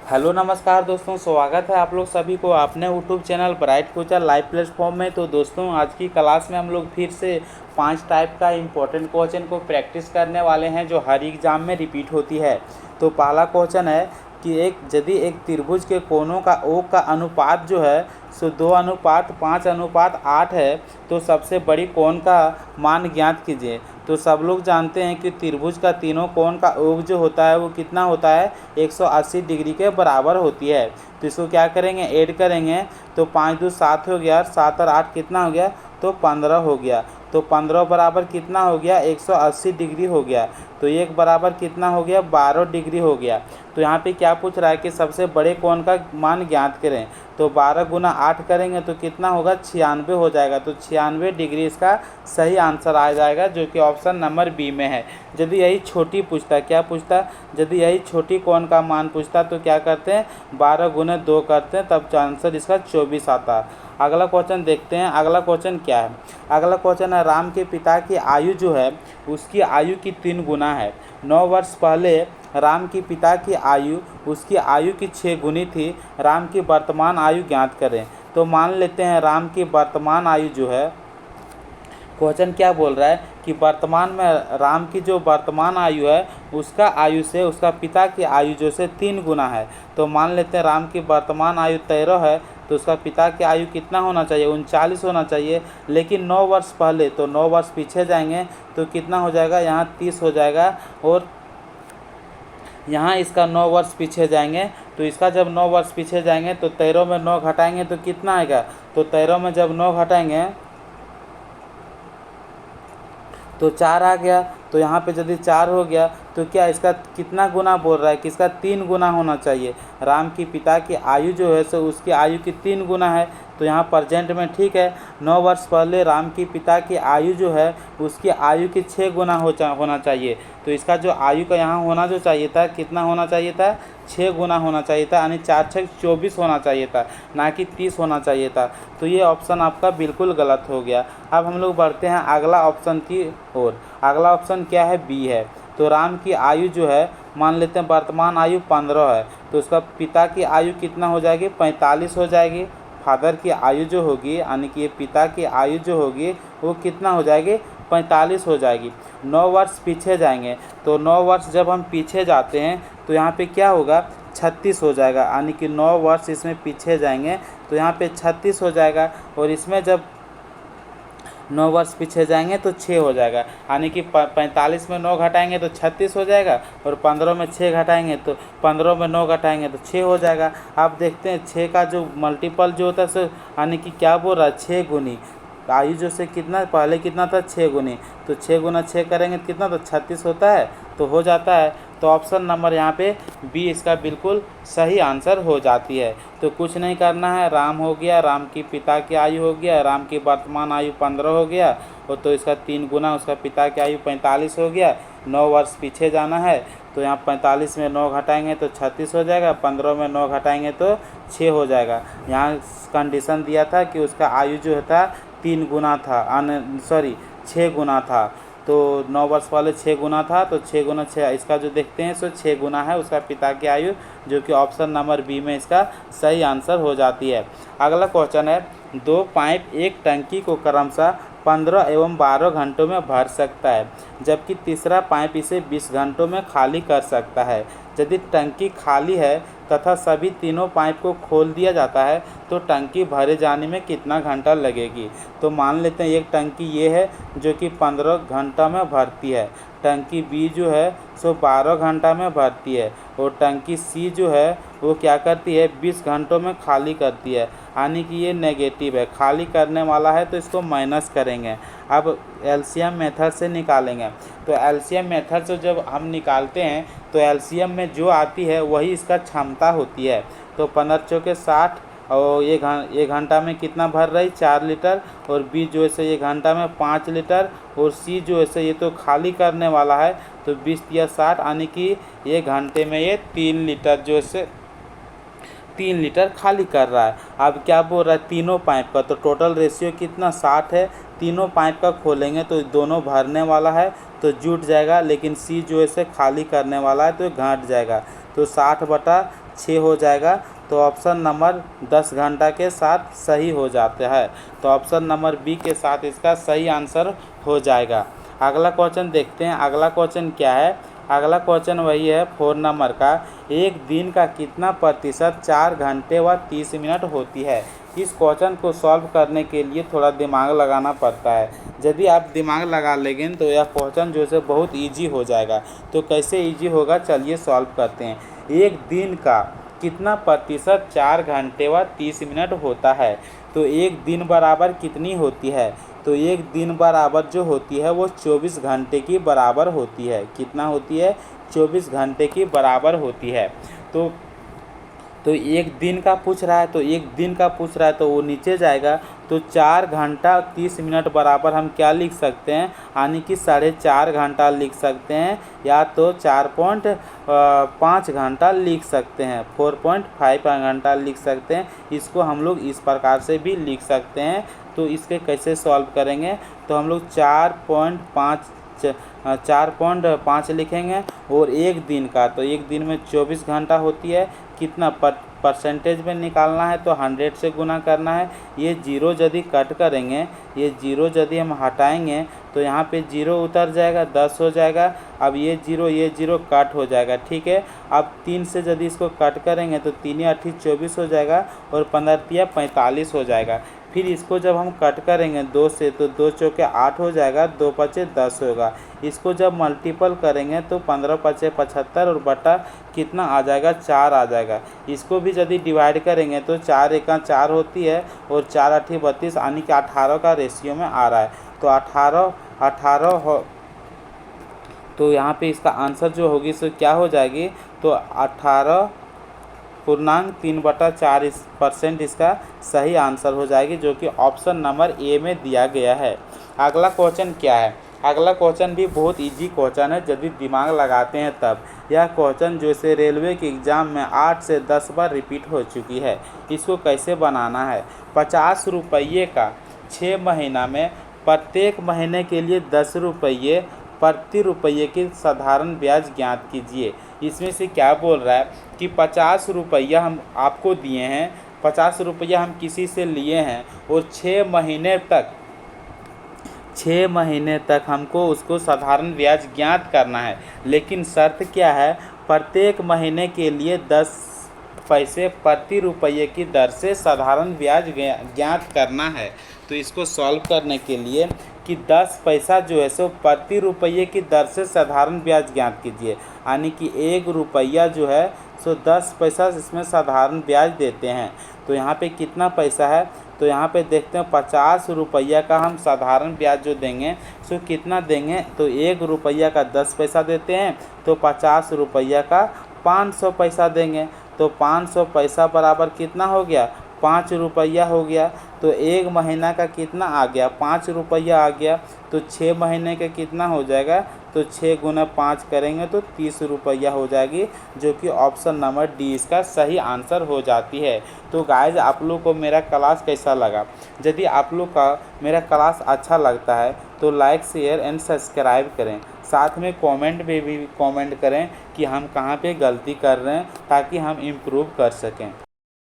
Hello नमस्कार दोस्तों, स्वागत है आप लोग सभी को अपने YouTube channel bright future live platform में। तो दोस्तों, आज की क्लास में हम लोग फिर से 5 टाइप का इम्पोर्टेंट क्वेश्चन को प्रैक्टिस करने वाले हैं जो हर एग्ज़ाम में रिपीट होती है। तो पहला क्वेश्चन है कि यदि एक त्रिभुज के कोणों का ओ का अनुपात जो है सो 2:5:8 है, तो सबसे बड़ी कोण का मान ज्ञात कीजिए। तो सब लोग जानते हैं कि त्रिभुज का तीनों कोण का योग जो होता है वो कितना होता है, 180 डिग्री के बराबर होती है। तो इसको क्या करेंगे, ऐड करेंगे तो 5 दूनी 7 हो गया, 7 और 8 कितना हो गया, तो 15 हो गया। तो 15 बराबर कितना हो गया, 180 डिग्री हो गया। तो एक बराबर कितना हो गया, 12 डिग्री हो गया। तो यहाँ पे क्या पूछ रहा है कि सबसे बड़े कोण का मान ज्ञात करें। तो 12 गुना 8 करेंगे तो कितना होगा, 96 हो जाएगा। तो 96 डिग्री इसका सही आंसर आ जाएगा, जो कि ऑप्शन नंबर बी में है। यदि यही छोटी पूछता, क्या पूछता, यदि यही छोटी कोण का मान पूछता तो क्या करते हैं, 12 गुना 2 करते हैं, तब आंसर इसका 24 आता। अगला क्वेश्चन देखते हैं। अगला क्वेश्चन क्या है, अगला क्वेश्चन है राम के पिता की आयु जो है उसकी आयु की 3 गुना है। 9 वर्ष पहले राम की पिता की आयु उसकी आयु की 6 गुनी थी। राम की वर्तमान आयु ज्ञात करें। तो मान लेते हैं राम की वर्तमान आयु जो है, क्वेश्चन क्या बोल रहा है कि वर्तमान में राम की जो वर्तमान आयु है उसका आयु से उसका पिता की आयु जो से 3 गुना है। तो मान लेते हैं राम की वर्तमान आयु 13 है, तो उसका पिता की आयु कितना होना चाहिए, 39 होना चाहिए। लेकिन 9 वर्ष पहले, तो 9 वर्ष पीछे जाएंगे तो कितना हो जाएगा, यहाँ 30 हो जाएगा। और यहाँ इसका 9 वर्ष पीछे जाएंगे तो इसका जब 9 वर्ष पीछे जाएंगे तो 13 में 9 घटाएंगे तो कितना आएगा, तो 13 में जब 9 घटाएंगे तो 4 आ गया। तो यहाँ पे यदि 4 हो गया तो क्या इसका कितना गुना बोल रहा है कि इसका 3 गुना होना चाहिए। राम की पिता की आयु जो है सो उसकी आयु की 3 गुना है। तो यहाँ प्रेजेंट में ठीक है, 9 वर्ष पहले राम की पिता की आयु जो है उसकी आयु की 6 गुना होना चाहिए। तो इसका जो आयु का यहाँ होना जो चाहिए था, कितना होना चाहिए था, 6 गुना होना चाहिए था, यानी 4 6 24 होना चाहिए था, ना कि 30 होना चाहिए था। तो ये ऑप्शन आपका बिल्कुल गलत हो गया। अब हम लोग बढ़ते हैं अगला ऑप्शन की ओर। अगला ऑप्शन क्या है, बी है। तो राम की आयु जो है, मान लेते हैं वर्तमान आयु 15 है, तो उसका पिता की आयु कितना हो जाएगी, 45 हो जाएगी। फादर की आयु जो होगी, यानी कि पिता की आयु जो होगी वो कितना हो जाएगी, 45 हो जाएगी। 9 वर्ष पीछे जाएंगे तो 9 वर्ष जब हम पीछे जाते हैं तो यहाँ पे क्या होगा, 36 हो जाएगा। यानी कि 9 वर्ष इसमें पीछे जाएंगे तो यहाँ पे 36 हो जाएगा। और इसमें जब 9 वर्ष पीछे जाएंगे तो 6 हो जाएगा। यानी कि 45 में 9 घटाएंगे तो 36 हो जाएगा, और 15 में 6 घटाएंगे तो 15 में 9 घटाएंगे तो 6 हो जाएगा। आप देखते हैं 6 का जो मल्टीपल जो होता है सो, यानी कि क्या बोल रहा है, 6 गुनी आयु जो से कितना पहले कितना था, 6 गुनी। तो 6 गुना 6 करेंगे तो कितना, तो 36 होता है, तो हो जाता है। तो ऑप्शन नंबर यहाँ पे बी इसका बिल्कुल सही आंसर हो जाती है। तो कुछ नहीं करना है, राम हो गया, राम की पिता की आयु हो गया, राम की वर्तमान आयु 15 हो गया, और तो इसका 3 गुना उसका पिता की आयु 45 हो गया। 9 वर्ष पीछे जाना है तो यहाँ 45 में 9 घटाएंगे तो 36 हो जाएगा, 15 में 9 घटाएंगे तो 6 हो जाएगा। यहाँ कंडीशन दिया था कि उसका आयु जो था 3 गुना था, 6 गुना था। तो 9 वर्ष पहले 6 गुना था, तो 6 गुना 6 इसका जो देखते हैं सो 6 गुना है उसका पिता की आयु, जो कि ऑप्शन नंबर बी में इसका सही आंसर हो जाती है। अगला क्वेश्चन है, 2 पाइप एक टंकी को क्रमशः 15 एवं 12 घंटों में भर सकता है, जबकि तीसरा पाइप इसे 20 घंटों में खाली कर सकता है। यदि टंकी खाली है तथा सभी तीनों पाइप को खोल दिया जाता है तो टंकी भरे जाने में कितना घंटा लगेगी। तो मान लेते हैं एक टंकी ये है जो कि 15 घंटा में भरती है, टंकी बी जो है सो 12 घंटा में भरती है, और टंकी सी जो है वो क्या करती है, 20 घंटों में खाली करती है। यानी कि ये नेगेटिव है, खाली करने वाला है तो इसको माइनस करेंगे। अब एलसीएम मेथड से निकालेंगे। तो एलसीएम मेथड से जब हम निकालते हैं तो एलसीएम में जो आती है वही इसका क्षमता होती है। तो 15 चौके 60, और ये घंटा में कितना भर रही, 4 लीटर, और बी जो है से ये घंटा में 5 लीटर, और सी जो है से ये तो खाली करने वाला है, तो 20 या 60, यानी कि ये घंटे में ये 3 लीटर जो है से 3 लीटर खाली कर रहा है। अब क्या बोल रहा है, तीनों पाइप का, तो टोटल रेशियो कितना, 60 है। तीनों पाइप का खोलेंगे तो दोनों भरने वाला है तो जुट जाएगा, लेकिन सी जो है से खाली करने वाला है तो घट जाएगा। तो 60 बटा 6 हो जाएगा। तो ऑप्शन नंबर 10 घंटा के साथ सही हो जाता है। तो ऑप्शन नंबर बी के साथ इसका सही आंसर हो जाएगा। अगला क्वेश्चन देखते हैं। अगला क्वेश्चन क्या है? अगला क्वेश्चन वही है 4 नंबर का, एक दिन का कितना प्रतिशत 4 घंटे व 30 मिनट होती है। इस क्वेश्चन को सॉल्व करने के लिए थोड़ा दिमाग लगाना पड़ता है। यदि आप दिमाग लगा लेंगे तो यह क्वेश्चन जो है बहुत इजी हो जाएगा। तो कैसे इजी होगा, चलिए सॉल्व करते हैं। एक दिन का कितना प्रतिशत 4 घंटे व 30 मिनट होता है। तो एक दिन बराबर कितनी होती है? तो एक दिन बराबर जो होती है वो 24 घंटे की बराबर होती है। कितना होती है? 24 घंटे की बराबर होती है। तो एक दिन का पूछ रहा है, तो एक दिन का पूछ रहा है तो वो नीचे जाएगा। तो 4 घंटा 30 मिनट बराबर हम क्या लिख सकते हैं, यानी कि 4.5 घंटा लिख सकते हैं, या तो 4.5 घंटा लिख सकते हैं, 4.5 घंटा लिख सकते हैं। इसको हम लोग इस प्रकार से भी लिख सकते हैं। तो इसके कैसे सॉल्व करेंगे, तो हम लोग 4.5 लिखेंगे। और एक दिन का, तो एक दिन में 24 घंटा होती है, कितना परसेंटेज में निकालना है तो 100 से गुना करना है। ये जीरो यदि कट करेंगे, ये जीरो यदि हम हटाएंगे तो यहाँ पे जीरो उतर जाएगा, 10 हो जाएगा। अब ये जीरो कट हो जाएगा, ठीक है। अब 3 से यदि इसको कट करेंगे तो 3 × 8 = 24 हो जाएगा, और 15 × 45 हो जाएगा। फिर इसको जब हम कट करेंगे 2 से, तो 2 चौके 8 हो जाएगा, 2 × 5 = 10 होगा। इसको जब मल्टीपल करेंगे तो 15 × 5 = 75, और बटा कितना आ जाएगा, 4 आ जाएगा। इसको भी यदि डिवाइड करेंगे तो 4 × 1 = 4 होती है, और 4 × 8 = 32, यानी कि 18 का रेशियो में आ रहा है। तो 18 हो, तो यहाँ पे इसका आंसर जो होगी सो क्या हो जाएगी, तो 18.3/4% इसका सही आंसर हो जाएगी, जो कि ऑप्शन नंबर ए में दिया गया है। अगला क्वेश्चन क्या है? अगला क्वेश्चन भी बहुत इजी क्वेश्चन है, यदि दिमाग लगाते हैं तब। यह क्वेश्चन जो से रेलवे के एग्ज़ाम में 8 से 10 बार रिपीट हो चुकी है। इसको कैसे बनाना है? 50 रुपये का 6 महीना में प्रत्येक महीने के लिए 10 रुपये प्रति रुपये की साधारण ब्याज ज्ञात कीजिए। इसमें से क्या बोल रहा है कि 50 रुपया हम आपको दिए हैं, 50 रुपया हम किसी से लिए हैं, और 6 महीने तक हमको उसको साधारण ब्याज ज्ञात करना है। लेकिन शर्त क्या है, प्रत्येक महीने के लिए 10 पैसे प्रति रुपये की दर से साधारण ब्याज ज्ञात करना है। तो इसको सॉल्व करने के लिए कि 10 पैसा जो है सो प्रति रुपये की दर से साधारण ब्याज ज्ञात कीजिए, यानी कि 1 रुपया जो है सो 10 पैसा इसमें साधारण ब्याज देते हैं। तो यहाँ पे कितना पैसा है, तो यहाँ पे देखते हैं 50 रुपया का हम साधारण ब्याज जो देंगे सो कितना देंगे, तो 1 रुपया का 10 पैसा देते हैं, तो 50 रुपया का 500 पैसा देंगे। तो 500 पैसा बराबर कितना हो गया, 5 रुपया हो गया। तो एक महीना का कितना आ गया, 5 रुपया आ गया। तो 6 महीने का कितना हो जाएगा, तो 6 × 5 करेंगे तो 30 रुपया हो जाएगी, जो कि ऑप्शन नंबर डी इसका सही आंसर हो जाती है। तो गाइज, आप लोग को मेरा क्लास कैसा लगा? यदि आप लोग का मेरा क्लास अच्छा लगता है तो लाइक, शेयर एंड सब्सक्राइब करें। साथ में कमेंट में भी कमेंट करें कि हम कहाँ पे गलती कर रहे हैं, ताकि हम इम्प्रूव कर सकें।